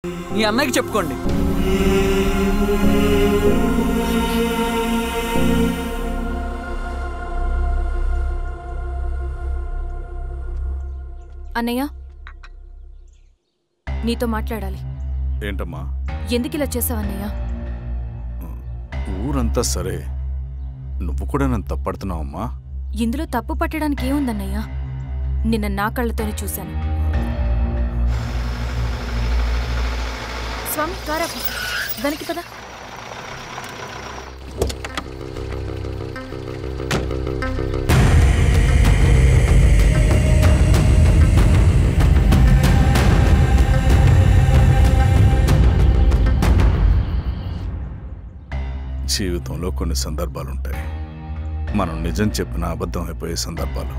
మీ అన్నయ్యకి చెప్పుకోండి. అన్నయ్య, నీతో మాట్లాడాలి. ఏంటమ్మా? ఎందుకు ఇలా చేసావన్నయ్య? ఊరంతా సరే, నువ్వు కూడా నన్ను తప్పడుతున్నావమ్మా. ఇందులో తప్పు పట్టడానికి ఏముందన్నయ్య? నిన్న నా కళ్ళతోనే చూశాను. స్వామి, కారాపు దానికి పద. జీవితంలో కొన్ని సందర్భాలుంటాయి, మనం నిజం చెప్పిన అబద్ధం అయిపోయే సందర్భాలు.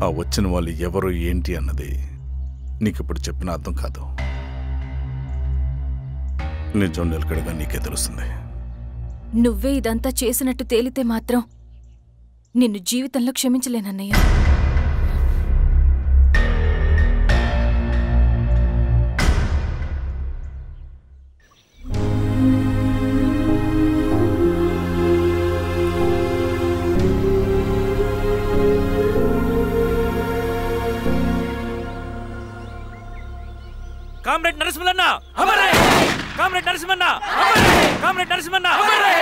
ఆ వచ్చిన వాళ్ళు ఎవరు ఏంటి అన్నది నీకిప్పుడు చెప్పిన అర్థం కాదు. నిజం నిలకడగా నీకే తెలుస్తుంది. నువ్వే ఇదంతా చేసినట్టు తేలితే మాత్రం నిన్ను జీవితంలో క్షమించలేనన్నయ్య. కామ్రేడ్ నరసింహన్న అమరే! కామ్రేడ్ నరసింహన్న అమరే! కామ్రేడ్ నరసింహన్న అమరే!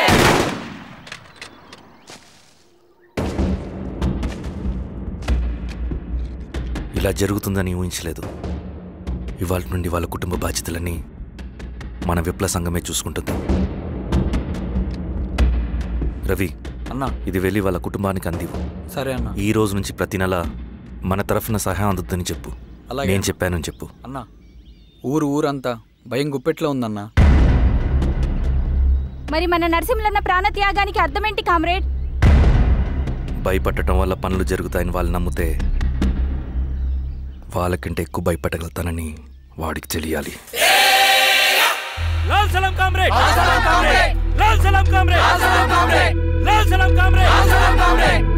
ఇలా జరుగుతుందని ఊహించలేదు. ఇవాళ నుండి వాళ్ళ కుటుంబ బాధ్యతలన్నీ మన విప్లవ సంఘమే చూసుకుంటుంది. రవి అన్నా, ఇది వెళ్ళి వాళ్ళ కుటుంబానికి అందివు. సరే అన్న. ఈ రోజు నుంచి ప్రతి నెల మన తరఫున సహాయం అందుద్దని చెప్పు. నేను చెప్పానని చెప్పు. అన్నా, ఊరంతా భయం గుప్పెట్లో ఉందన్నా. మరి మన నరసింహన్న ప్రాణత్యాగానికి అర్థమేంటి కామ్రేడ్? భయపడటం వల్ల పనులు జరుగుతాయని వాళ్ళు నమ్మితే వాళ్ళకంటే ఎక్కువ భయపడగలుగుతానని వాడికి తెలియాలి. లాల్ సలాం కామ్రేడ్! లాల్ సలాం కామ్రేడ్! లాల్ సలాం కామ్రేడ్! లాల్ సలాం కామ్రేడ్! లాల్ సలాం కామ్రేడ్! లాల్ సలాం కామ్రేడ్!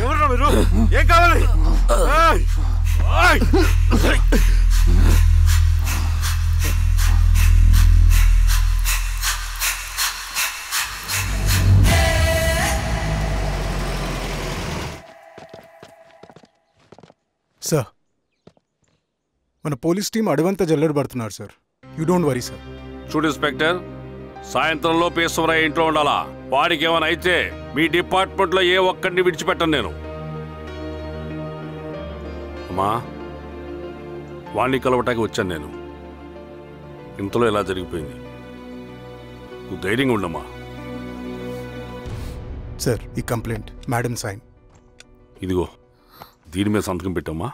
ఎవరు మీరు? ఏం కావాలి? సార్, మన పోలీస్ టీం అడవంతా జల్లెడ పడుతున్నారు sir. You don't worry sir. చూడు ఇన్స్పెక్టర్, సాయంత్రంలో పేశ్వరయ్య ఇంట్లో ఉండాలా. వాడికి ఏమైనా అయితే మీ డిపార్ట్మెంట్లో ఏ ఒక్కడిని విడిచిపెట్టను నేను. అమ్మా, వాణ్ణి కలవటానికి వచ్చాను నేను. ఇంతలో ఎలా జరిగిపోయింది. నువ్వు ధైర్యంగా ఉండమ్మా. సార్, ఈ కంప్లైంట్ మేడం సైన్. ఇదిగో, దీని మీద సంతకం పెట్టమ్మా.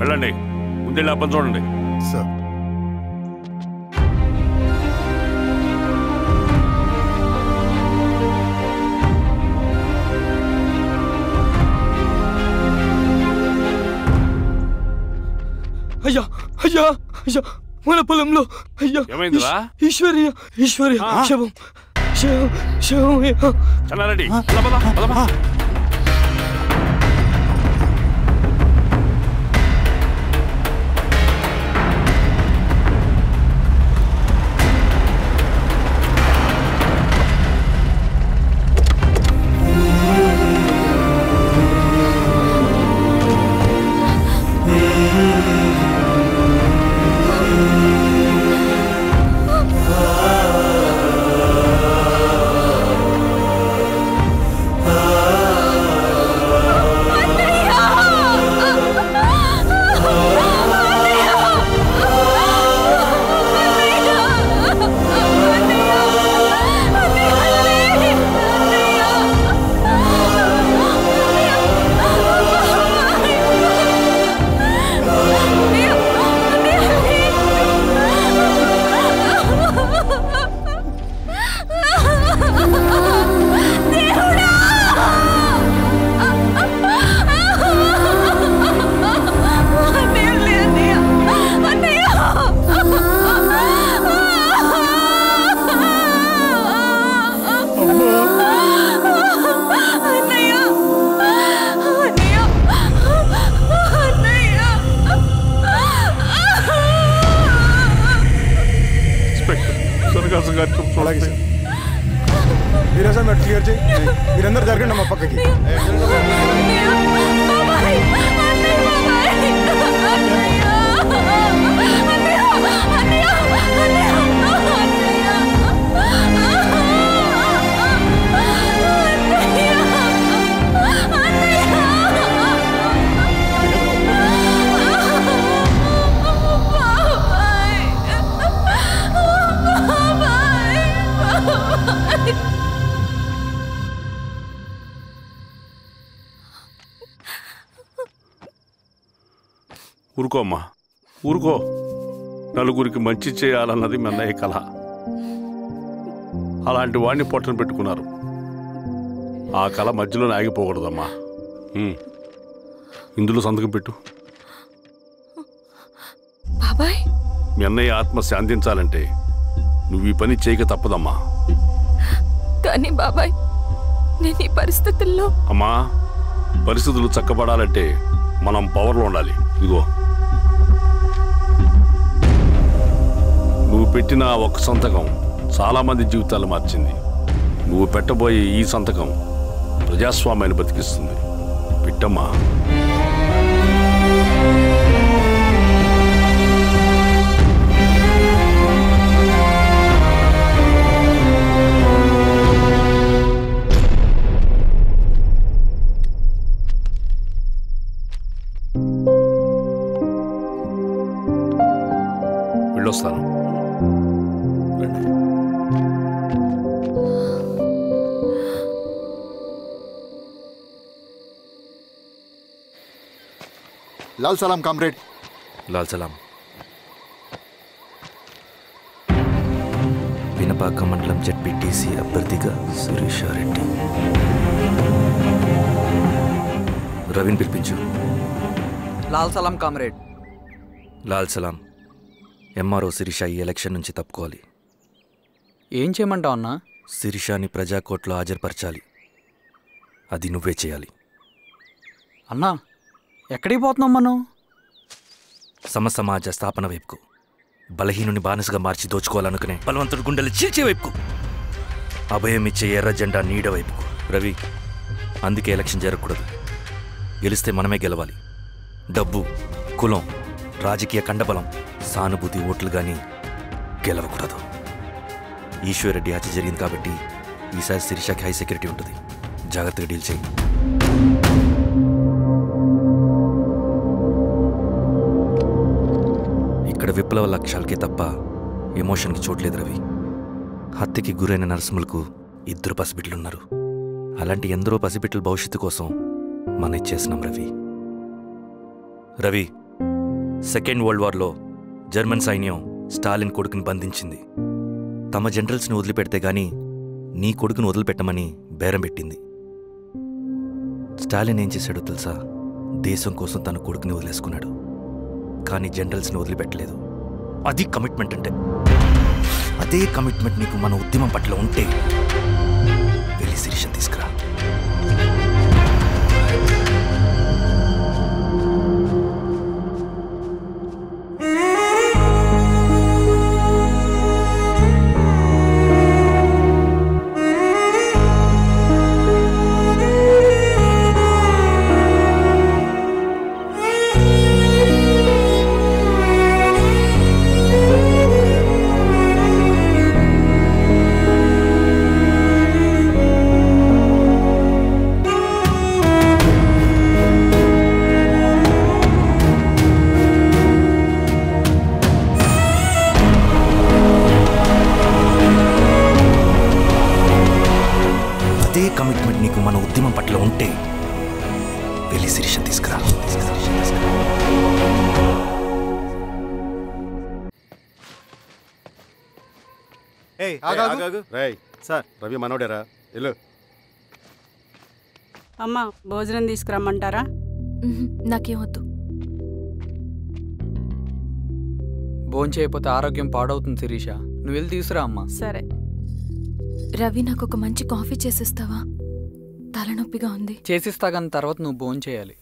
వెళ్ళండి, ముందెళ్ళి అప్పని చూడండి. సార్, అయ్యా అయ్యా అయ్యా, మన పొలంలో అయ్యా. ఏమైందిరా? ఈశ్వర్య శవం శవం శవం. చెన్నారెడ్డి, శ్రీనివాస గారికి అలాగే సార్. మీరే సార్ మీరు క్లియర్ చేయి. మీరందరూ జరగండి మా పక్కకి. ఊరుకో అమ్మా, ఊరుకో. నలుగురికి మంచి చేయాలన్నది మీ అన్నయ్య కళ. అలాంటి వాడిని పొట్టన పెట్టుకున్నారు. ఆ కళ మధ్యలోనే ఆగిపోకూడదమ్మా. ఇందులో సంతకం పెట్టు. బాబాయ్, మీ అన్నయ్య ఆత్మ శాంతించాలంటే నువ్వు ఈ పని చేయక తప్పదమ్మా. కానీ బాబాయ్, నేను ఈ పరిస్థితుల్లో... అమ్మా, పరిస్థితులు చక్కబడాలంటే మనం పవర్లో ఉండాలి. ఇదిగో, నువ్వు పెట్టిన ఒక్క సంతకం చాలా మంది జీవితాలు మార్చింది. నువ్వు పెట్టబోయే ఈ సంతకం ప్రజాస్వామ్యాన్ని బతికిస్తుంది. పెట్టమ్మా. వెళ్ళొస్తాను. లాల్ సలాం కామ్రేడ్. లాల్ సలాం. వినపాక మండలం జెడ్పీటీసీ అభ్యర్థిగా శిరీషారెడ్డి. రవిని పిలిపించు. లాల్ సలాం కామ్రేడ్. లాల్ సలాం. ఎంఆర్ఓ శిరీష ఈ ఎలక్షన్ నుంచి తప్పుకోవాలి. ఏం చేయమంటావు అన్నా? శిరీషాని ప్రజాకోర్టులో హాజరుపరచాలి. అది నువ్వే చేయాలి. అన్నా, ఎక్కడికి పోతున్నాం మనం? సమసమాజ స్థాపన వైపుకు. బలహీనుని బానిసగా మార్చి దోచుకోవాలనుకునే బలవంతుడి గుండెలు చీల్చే వైపుకు. అభయం ఇచ్చే ఎర్ర జెండా నీడ వైపుకు. రవి, అందుకే ఎలక్షన్ జరగకూడదు. గెలిస్తే మనమే గెలవాలి. డబ్బు, కులం, రాజకీయ కండబలం, సానుభూతి ఓట్లు కానీ గెలవకూడదు. ఈశ్వర్రెడ్డి హత్య జరిగింది కాబట్టి ఈసారి శిరీషకి హై సెక్యూరిటీ ఉంటుంది. జాగ్రత్తగా డీల్ చేయి. ఇక్కడ విప్లవ లక్ష్యాలకే తప్ప ఎమోషన్కి చోట్లేదు రవి. హత్యకి గురైన నరసింహులకు 2 పసిబిడ్డలున్నారు. అలాంటి ఎందరో పసిబిడ్డల భవిష్యత్తు కోసం మనం ఇచ్చేసినాం రవి. రవి, సెకండ్ వరల్డ్ వార్లో జర్మన్ సైన్యం స్టాలిన్ కొడుకుని బంధించింది. తమ జనరల్స్ని వదిలిపెడితే గాని నీ కొడుకుని వదిలిపెట్టమని బేరం పెట్టింది. స్టాలిన్ ఏం చేశాడో తెలుసా? దేశం కోసం తన కొడుకుని వదిలేసుకున్నాడు. కానీ జనరల్స్ని వదిలిపెట్టలేదు. అది కమిట్మెంట్ అంటే. అదే కమిట్మెంట్ నీకు మన ఉద్యమం పట్ల ఉంటే వెళ్ళి శిరీషను తీసుకురా. కమిట్మెంట్ నీకు మన ఉద్యమం పట్ల ఉంటే వెళ్ళి శిరీషను తీసుకురా. సార్, రవి మనోడేరా? వెళ్ళు. అమ్మా, భోజనం తీసుకురమ్మంటారా? నాకేం వద్దు. భోంచేయకపోతే ఆరోగ్యం పాడవుతుంది శిరీష. నువ్వు వెళ్ళి తీసుకురా అమ్మా. సరే. రవి, నాకు ఒక మంచి కాఫీ చేసిస్తావా? తలనొప్పిగా ఉంది. చేసిస్తా కానీ తర్వాత నువ్వు భోంచేయాలి.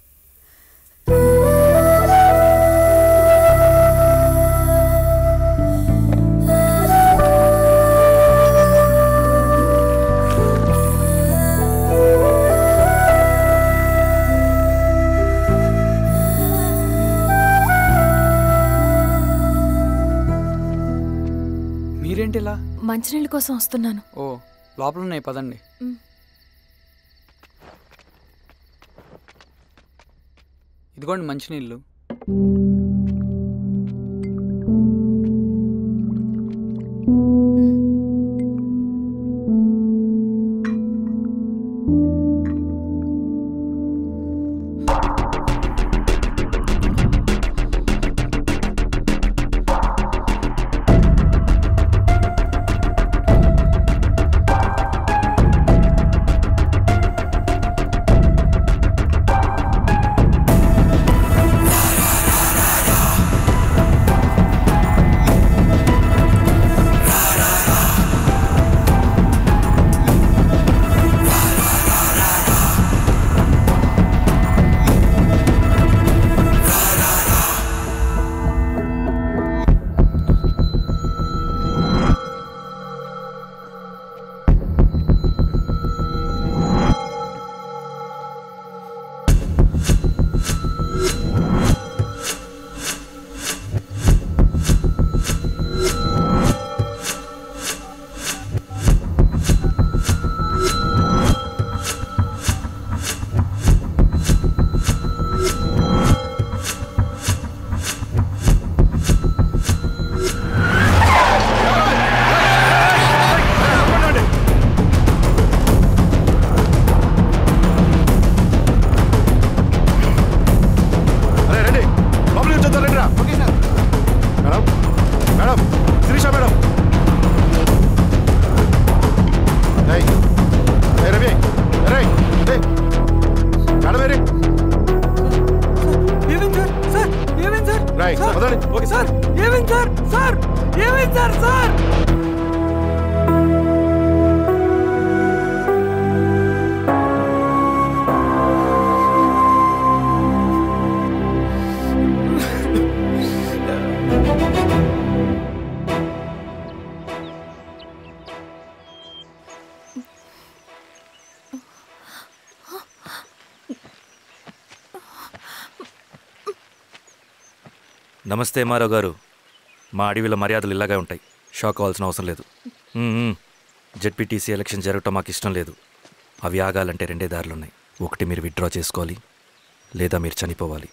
ఏంటి ఇలా? మంచినీళ్ళ కోసం వస్తున్నాను. ఓ లోపల ఉన్నాయి, పదండి. ఇదిగోండి మంచినీళ్ళు. నమస్తే మారావు గారు. మా అడవిలో మర్యాదలు ఇలాగే ఉంటాయి. షాక్ అవ్వాల్సిన అవసరం లేదు. జెడ్పీటీసీ ఎలక్షన్ జరగటం మాకు ఇష్టం లేదు. అవి ఆగాలంటే రెండే దారులున్నాయి. ఒకటి మీరు విత్డ్రా చేసుకోవాలి, లేదా మీరు చనిపోవాలి.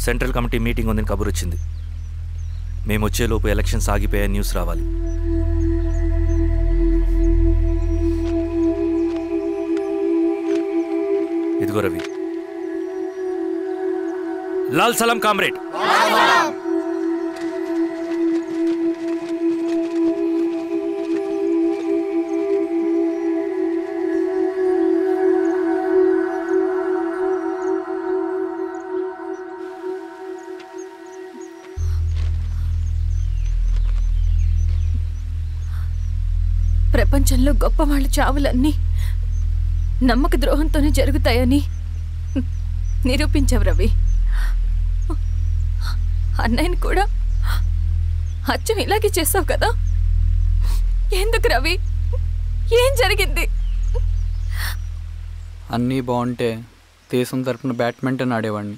సెంట్రల్ కమిటీ మీటింగ్ ఉందని కబురు వచ్చింది. మేము వచ్చేలోపు ఎలక్షన్స్ ఆగిపోయాయని న్యూస్ రావాలి. ఇదిగో రవి. లాల్ సలాం కామ్రేడ్. ప్రపంచంలో గొప్పవాళ్ళ చావులన్నీ నమ్మక ద్రోహంతోనే జరుగుతాయని నిరూపించావు రవి. అన్నయ్యని కూడా అచ్చం ఇలాగే చేస్తావు కదా? ఎందుకు రవి? ఏం జరిగింది? అన్నీ బాగుంటే దేశం తరపున బ్యాడ్మింటన్ ఆడేవాడిని.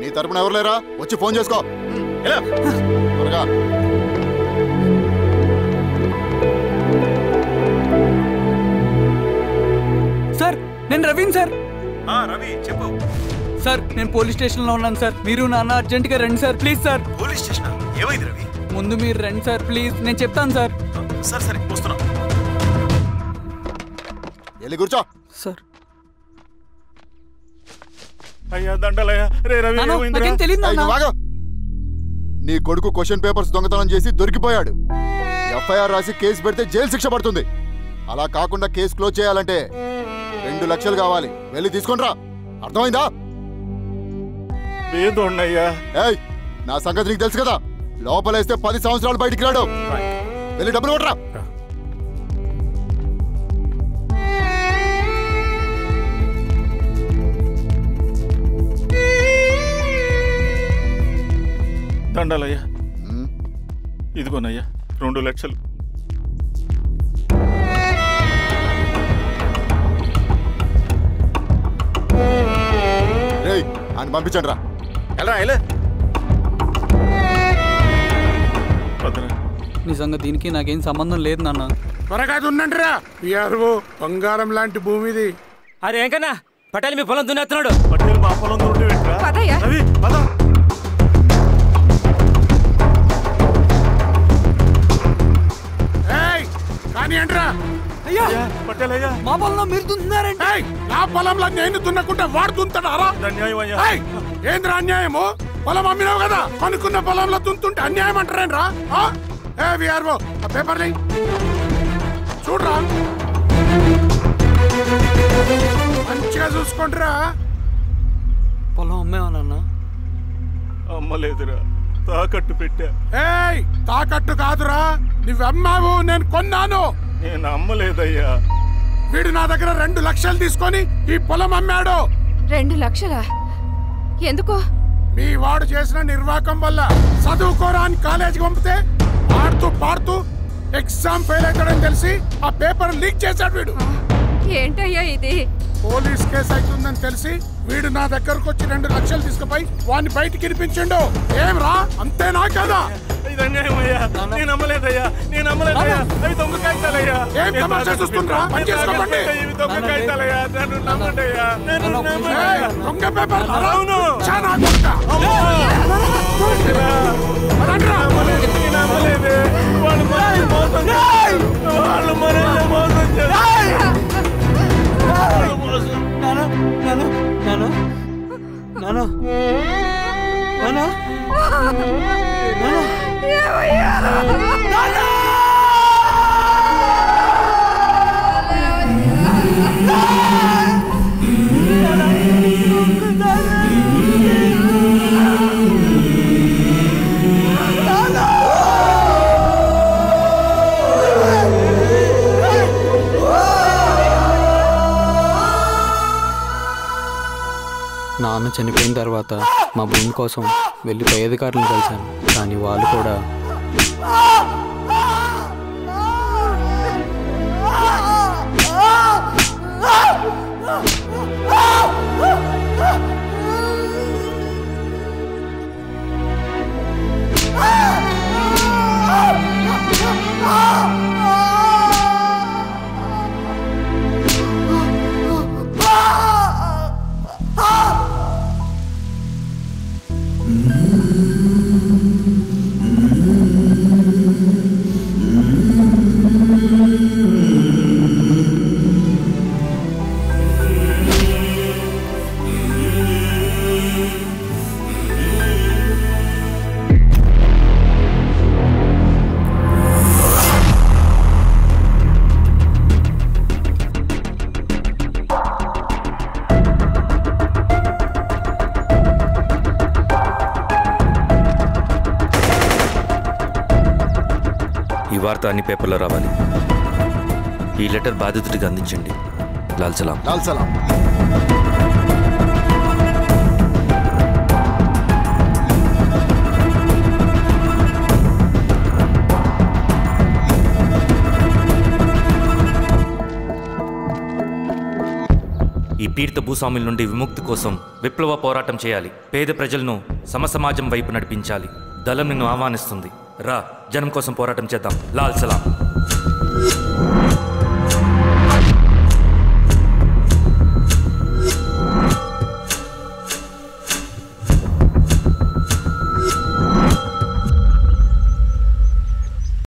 నీ తరపున ఎవరు లేరా? వచ్చి ఫోన్ చేసుకో. త్వరగా. సార్ నేను రవీన్ సార్. రవి చెప్పు. సార్ నేను పోలీస్ స్టేషన్లో ఉన్నాను సార్. మీరు నాన్న అర్జెంట్గా రండి sir please sir. Police station ఏమైంది రవి? ముందు మీరు రండి సార్ ప్లీజ్, నేను చెప్తాను సార్. సరే సరే వస్తున్నా. వెళ్ళి కూర్చో. సార్ అయ్యా దండలయ్యా. రే రవి నాకేం తెలియదు. నీ కొడుకు క్వశ్చన్ పేపర్స్ దొంగతనం చేసి దొరికిపోయాడు. ఎఫ్ఐఆర్ రాసి కేసు పెడితే జైలు శిక్ష పడుతుంది. అలా కాకుండా కేసు క్లోజ్ చేయాలంటే 2 లక్షలు కావాలి. వెళ్ళి తీసుకుంట్రా. అర్థమైందా? ఏయ్ నా సంగతి నీకు తెలుసు కదా. లోపలేస్తే 10 సంవత్సరాలు బయటికి రాడు. వెళ్ళి డబ్బులు కొట్రా. దండాలయ్యా. ఇదిగోనయ్యా 2 లక్షలు. అని పంపించండి రా. నిజంగా దీనికి నాకేం సంబంధం లేదు నాన్న. త్వరగా దున్నండి రా. బంగారం లాంటి భూమిది. అరే ఏంకన్నా పటేల్ మీ పొలం దున్నేస్తున్నాడు. పటేల్ మా పొలం కానీ ఏంట్రా? అయ్యా మా పొలంలో మీరు దున్నుతున్నారంటే నా పొలంలో నేను దున్నకుంటే వాడు దున్నుతాడా? ఏంద్రా అన్యాయము? పొలం అమ్మినావు కదా, కొనుక్కున్న పొలంలో దున్నుతుంటే అన్యాయం అంటారేంట్రా? పేపర్లే చూడరా, మంచిగా చూసుకుంటారా. పొలం అమ్మేవానన్నా? అమ్మలేదురా, తాకట్టు పెట్టా. తాకట్టు కాదురా, నువ్వమ్మావు, నేను కొన్నాను. నేను అమ్మలేదయ్యా. వీడు నా దగ్గర 2 లక్షలు తీసుకొని ఈ పొలం అమ్మాడు. 2 లక్షలా? ఎందుకో? మీ వాడు చేసిన నిర్వాకం వల్ల చదువుకోరా అని కాలేజీకి పంపితే ఆడుతూ పాడుతూ ఎగ్జామ్ ఫెయిల్ అవుతాడని తెలిసి ఆ పేపర్ లీక్ చేశాడు వీడు. ఏంటయ్యా ఇది? పోలీస్ కేసు అవుతుందని తెలిసి వీడు నా దగ్గరకు వచ్చి 2 లక్షలు తీసుకుపోయి వాడిని బయటికి వినిపించిండు. ఏం రా, అంతేనా కదా? నేను అమ్మలేదయ్యా, నేను అమ్మలేదయ్యా. అవి దొంగ కాగితాలయ్యా. ఏం తమాషా చూస్తుండ్రా? పని చేసుకోకండి. ఇవి దొంగ కాగితాలయ్యా. నన్ను నమ్మండయ్యా. దొంగ పేపర్. అవును. చాలా దొంగ. నేను అమ్మలేదే. వాళ్ళు మనల్ని మోసం చేస్తారు. వాళ్ళు మనల్ని మోసం చేస్తారు. నాన్న చనిపోయిన తర్వాత మా భూమి కోసం వెళ్ళి పై అధికారులను కలిశాను, కానీ వాళ్ళు కూడా ఈ వార్త అన్ని పేపర్లో రావాలి. ఈ లెటర్ బాధితుడికి అందించండి. లాల్ సలాం. లాల్ సలాం. ఈ తీర్థ భూస్వాముల నుండి విముక్తి కోసం విప్లవ పోరాటం చేయాలి. పేద ప్రజలను సమసమాజం వైపు నడిపించాలి. దళం నిన్ను ఆహ్వానిస్తుంది. రా, జనం కోసం పోరాటం చేద్దాం. లాల్ సలాం.